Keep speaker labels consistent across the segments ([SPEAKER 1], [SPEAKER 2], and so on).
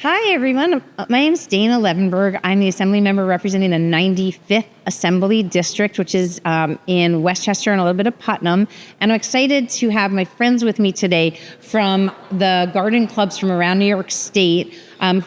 [SPEAKER 1] Hi, everyone. My name is Dana Levenberg. I'm the Assembly member representing the 95th Assembly District, which is in Westchester and a little bit of Putnam. And I'm excited to have my friends with me today from the garden clubs from around New York State,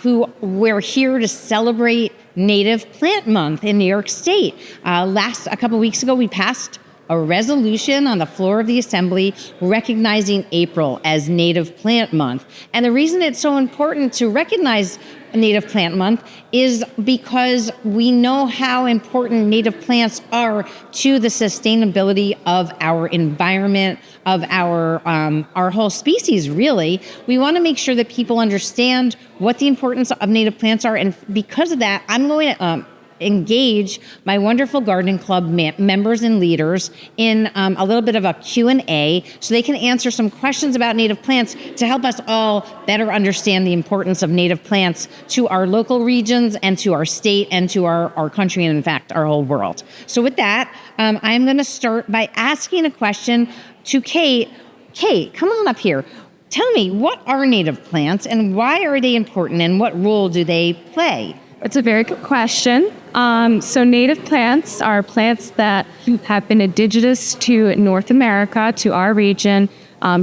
[SPEAKER 1] who we're here to celebrate Native Plant Month in New York State. A couple weeks ago, we passed a resolution on the floor of the Assembly recognizing April as Native Plant Month. And the reason it's so important to recognize Native Plant Month is because we know how important native plants are to the sustainability of our environment, of our whole species, really. We want to make sure that people understand what the importance of native plants are. And because of that, I'm going to engage my wonderful garden club members and leaders in a little bit of a Q&A so they can answer some questions about native plants to help us all better understand the importance of native plants to our local regions and to our state and to our country and, in fact, our whole world. So with that, I'm going to start by asking a question to Kate. Kate, come on up here. Tell me, what are native plants and why are they important and what role do they play?
[SPEAKER 2] It's a very good question. So native plants are plants that have been indigenous to North America, to our region,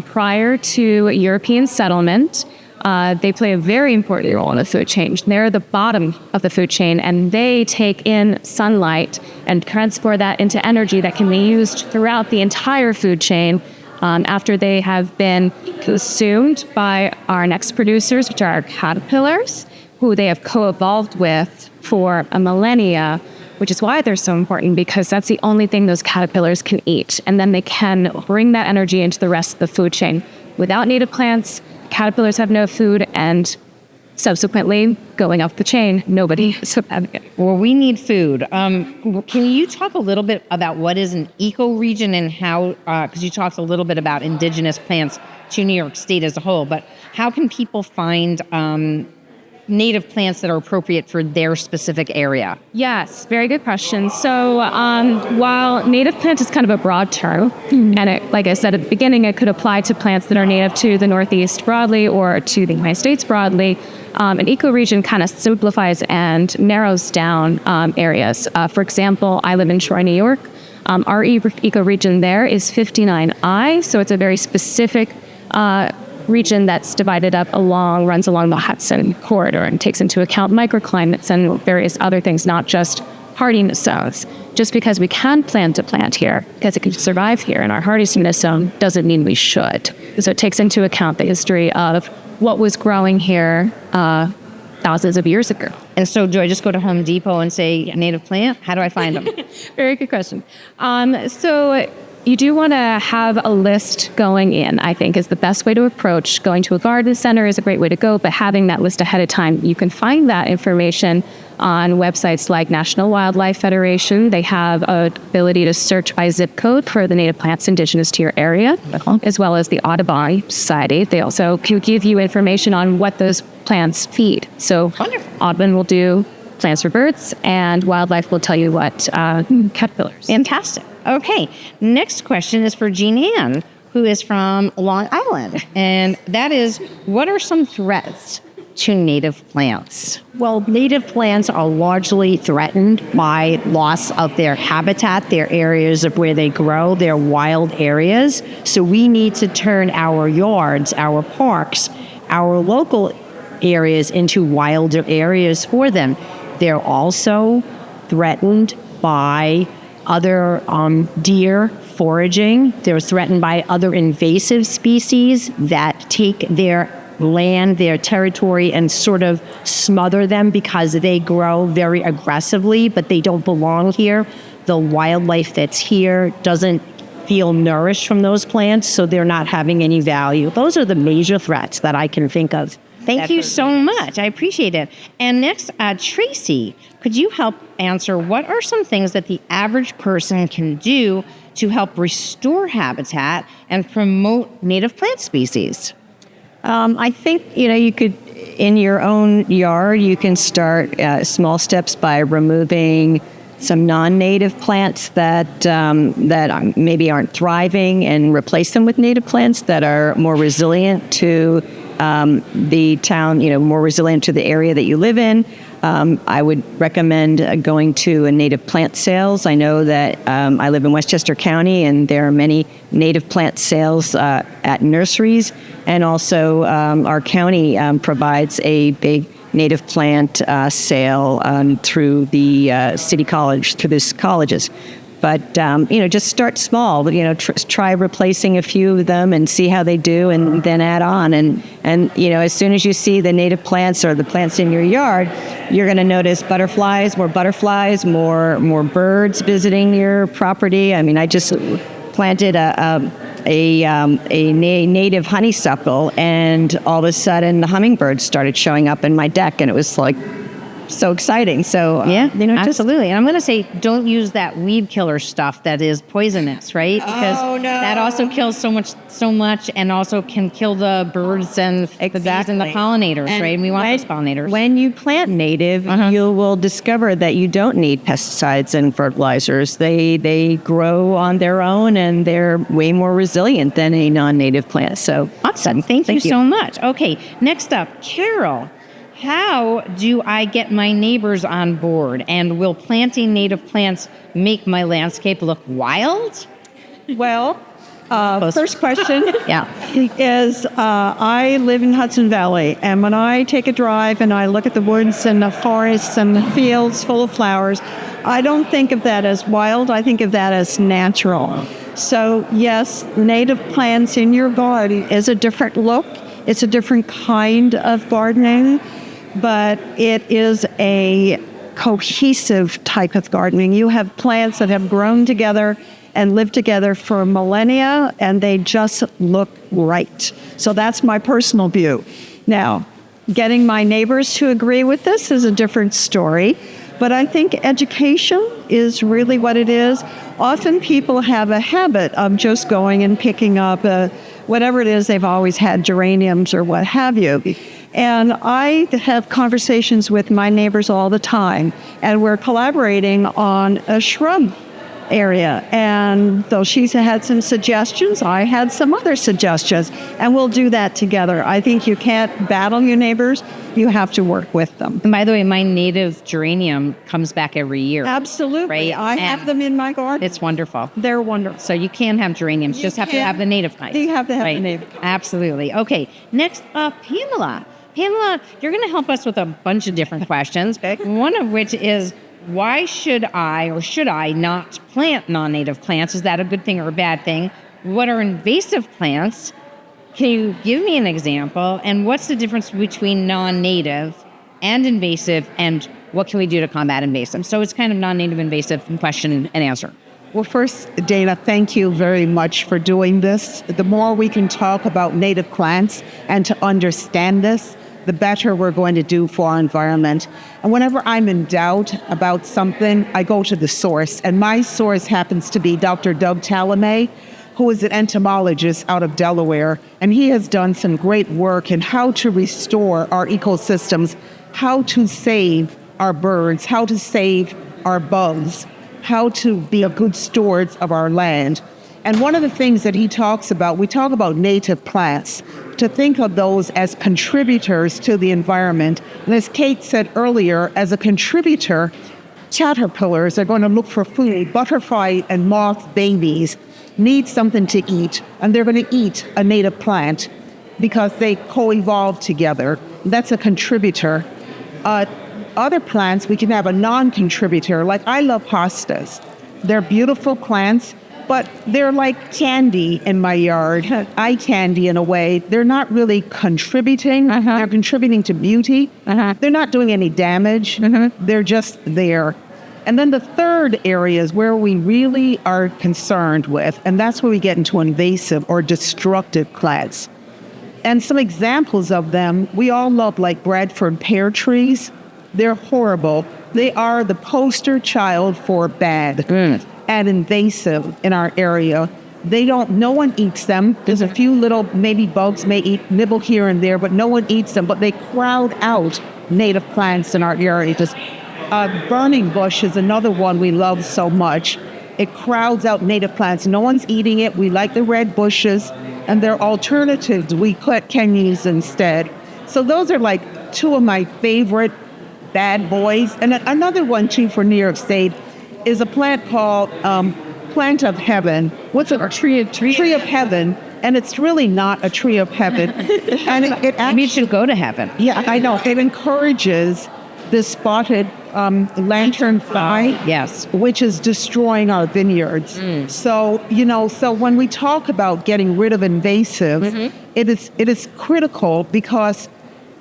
[SPEAKER 2] prior to European settlement. They play a very important role in the food chain. They're the bottom of the food chain, and they take in sunlight and transport that into energy that can be used throughout the entire food chain after they have been consumed by our next producers, which are our caterpillars, who they have co-evolved with for a millennia, which is why they're so important, because that's the only thing those caterpillars can eat. And then they can bring that energy into the rest of the food chain. Without native plants, caterpillars have no food, and subsequently, going up the chain, nobody is having it.
[SPEAKER 1] Well, we need food. Can you talk a little bit about what is an ecoregion and how, because you talked a little bit about indigenous plants to New York State as a whole, but how can people find native plants that are appropriate for their specific area?
[SPEAKER 2] Yes, very good question. So while native plant is kind of a broad term, and like I said at the beginning, it could apply to plants that are native to the Northeast broadly or to the United States broadly, an ecoregion kind of simplifies and narrows down areas. For example, I live in Troy, New York. Our ecoregion there is 59I, so it's a very specific region that's divided up runs along the Hudson corridor and takes into account microclimates and various other things, not just hardiness zones. Just because we can plant a plant here, because it can survive here in our hardiness zone, doesn't mean we should. So it takes into account the history of what was growing here thousands of years ago.
[SPEAKER 1] And so do I just go to Home Depot and say native plant? How do I find them?
[SPEAKER 2] Very good question. So you do want to have a list going in, I think, is the best way to approach. Going to a garden center is a great way to go, but having that list ahead of time, you can find that information on websites like National Wildlife Federation. They have an ability to search by zip code for the native plants indigenous to your area, as well as the Audubon Society. They also can give you information on what those plants feed. So Audubon will do plants for birds, and wildlife will tell you what caterpillars.
[SPEAKER 1] Fantastic. Okay, next question is for Jean Ann, who is from Long Island. And that is, what are some threats to native plants?
[SPEAKER 3] Well, native plants are largely threatened by loss of their habitat, their areas of where they grow, their wild areas. So we need to turn our yards, our parks, our local areas into wilder areas for them. They're also threatened by other deer foraging. They're threatened by other invasive species that take their land, their territory, and sort of smother them because they grow very aggressively, but they don't belong here. The wildlife that's here doesn't feel nourished from those plants, so they're not having any value. Those are the major threats that I can think of.
[SPEAKER 1] Thank you so much. I appreciate it. And next, Tracy, could you help answer what are some things that the average person can do to help restore habitat and promote native plant species?
[SPEAKER 3] I think, you could, in your own yard, you can start small steps by removing some non-native plants that maybe aren't thriving and replace them with native plants that are more resilient to the town, more resilient to the area that you live in. I would recommend going to a native plant sales. I know that I live in Westchester County, and there are many native plant sales at nurseries, and also our county provides a big native plant sale through the city college, through these colleges. But, just start small, try replacing a few of them and see how they do, and then add on. And as soon as you see the native plants or the plants in your yard, you're going to notice butterflies, more birds visiting your property. I mean, I just planted a native honeysuckle, and all of a sudden the hummingbirds started showing up in my deck, and it was like so exciting. So
[SPEAKER 1] yeah,
[SPEAKER 3] just
[SPEAKER 1] absolutely. And I'm going to say, don't use that weed killer stuff that is poisonous, right? Because that also kills so much, and also can kill the birds and the bees and the pollinators, right? And we want those pollinators.
[SPEAKER 3] When you plant native, you will discover that you don't need pesticides and fertilizers. They grow on their own, and they're way more resilient than a non-native plant. So
[SPEAKER 1] awesome. Thank you so much. Okay, next up, Carol. How do I get my neighbors on board? And will planting native plants make my landscape look wild?
[SPEAKER 4] Well, first question
[SPEAKER 1] Yeah.
[SPEAKER 4] is I live in Hudson Valley, and when I take a drive and I look at the woods and the forests and the fields full of flowers, I don't think of that as wild. I think of that as natural. So yes, native plants in your garden is a different look. It's a different kind of gardening, but it is a cohesive type of gardening. You have plants that have grown together and lived together for millennia, and they just look right. So that's my personal view. Now, getting my neighbors to agree with this is a different story, but I think education is really what it is. Often people have a habit of just going and picking up whatever it is they've always had, geraniums or what have you. And I have conversations with my neighbors all the time, and we're collaborating on a shrub area. And though she's had some suggestions, I had some other suggestions, and we'll do that together. I think you can't battle your neighbors. You have to work with them.
[SPEAKER 1] And by the way, my native geranium comes back every year.
[SPEAKER 4] Absolutely.
[SPEAKER 1] Right?
[SPEAKER 4] I have them in my garden.
[SPEAKER 1] It's wonderful.
[SPEAKER 4] They're wonderful.
[SPEAKER 1] So you can have geraniums, just have to have the native kind.
[SPEAKER 4] You have to have the native kind.
[SPEAKER 1] Absolutely. Okay, next up, Pamela. Pamela, you're going to help us with a bunch of different questions, one of which is, why should I not plant non-native plants? Is that a good thing or a bad thing? What are invasive plants? Can you give me an example? And what's the difference between non-native and invasive, and what can we do to combat invasive? So it's kind of non-native invasive question and answer.
[SPEAKER 5] Well, first, Dana, thank you very much for doing this. The more we can talk about native plants and to understand this, the better we're going to do for our environment. And whenever I'm in doubt about something, I go to the source. And my source happens to be Dr. Doug Talamay, who is an entomologist out of Delaware. And he has done some great work in how to restore our ecosystems, how to save our birds, how to save our bugs, how to be a good stewards of our land. And one of the things that he talks about, we talk about native plants, to think of those as contributors to the environment. And as Kate said earlier, as a contributor, caterpillars are going to look for food. Butterfly and moth babies need something to eat, and they're going to eat a native plant because they co-evolve together. That's a contributor. Other plants, we can have a non-contributor. Like, I love hostas. They're beautiful plants, but they're like candy in my yard, eye candy in a way. They're not really contributing. They're contributing to beauty. They're not doing any damage. They're just there. And then the third area is where we really are concerned with, and that's where we get into invasive or destructive plants. And some examples of them, we all love, like Bradford pear trees. They're horrible. They are the poster child for bad and invasive in our area. No one eats them. There's a few little, maybe bugs may nibble here and there, but no one eats them. But they crowd out native plants in our area. Burning bush is another one we love so much. it crowds out native plants. No one's eating it. We like the red bushes, and they're alternatives. We can use instead. So those are like two of my favorite bad boys. And another one too for New York State is a plant called Plant of Heaven. What's a tree of heaven? And it's really not a tree of heaven. And it actually,
[SPEAKER 1] Maybe you should go to heaven.
[SPEAKER 5] yeah, I know. It encourages this spotted lanternfly,
[SPEAKER 1] Yes.
[SPEAKER 5] which is destroying our vineyards. So, so when we talk about getting rid of invasive, it is critical because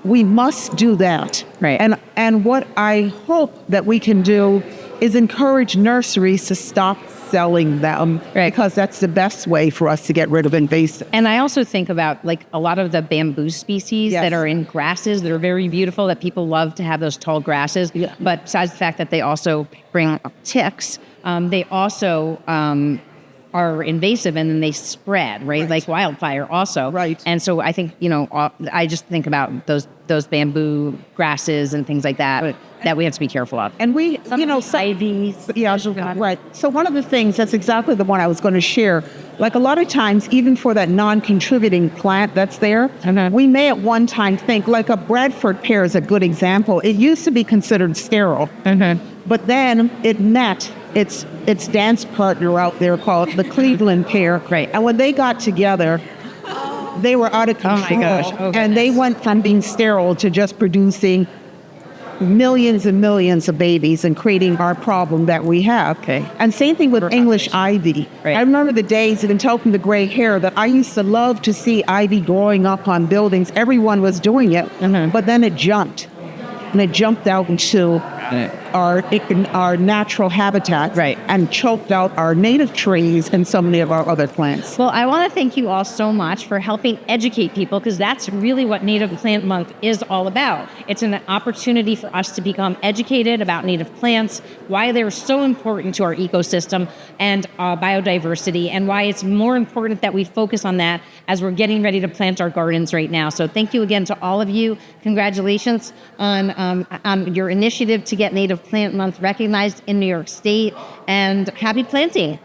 [SPEAKER 5] we must do that.
[SPEAKER 1] Right.
[SPEAKER 5] And what I hope that we can do is encourage nurseries to stop selling them,
[SPEAKER 1] Right.
[SPEAKER 5] because that's the best way for us to get rid of invasive.
[SPEAKER 1] And I also think about like a lot of the bamboo species
[SPEAKER 5] Yes.
[SPEAKER 1] that are in grasses that are very beautiful, that people love to have those tall grasses.
[SPEAKER 5] Yeah.
[SPEAKER 1] But besides the fact that they also bring up ticks, they also are invasive and then they spread, right? Like wildfire also.
[SPEAKER 5] Right.
[SPEAKER 1] And so I think, I just think about those bamboo grasses and things like that that we have to be careful of.
[SPEAKER 5] And we,
[SPEAKER 1] Ivies.
[SPEAKER 5] yeah, right. So one of the things, that's exactly the one I was going to share. Like a lot of times, even for that non-contributing plant that's there, we may at one time think, like a Bradford pear is a good example. It used to be considered sterile, but then it met its dance partner out there called the Cleveland pear.
[SPEAKER 1] Right.
[SPEAKER 5] And when they got together, they were out of control.
[SPEAKER 1] gosh. Oh,
[SPEAKER 5] and they went from being sterile to just producing millions and millions of babies and creating our problem that we have.
[SPEAKER 1] Okay.
[SPEAKER 5] And same thing with English ivy.
[SPEAKER 1] Right.
[SPEAKER 5] I remember the days, you can tell from the gray hair, that I used to love to see ivy growing up on buildings. Everyone was doing it, but then it jumped. And it jumped out into our natural habitat,
[SPEAKER 1] Right.
[SPEAKER 5] and choked out our native trees and so many of our other plants.
[SPEAKER 1] Well, I want to thank you all so much for helping educate people, because that's really what Native Plant Month is all about. It's an opportunity for us to become educated about native plants, why they're so important to our ecosystem and biodiversity, and why it's more important that we focus on that as we're getting ready to plant our gardens right now. So thank you again to all of you. Congratulations on your initiative to get Native Plant Month recognized in New York State, and happy planting.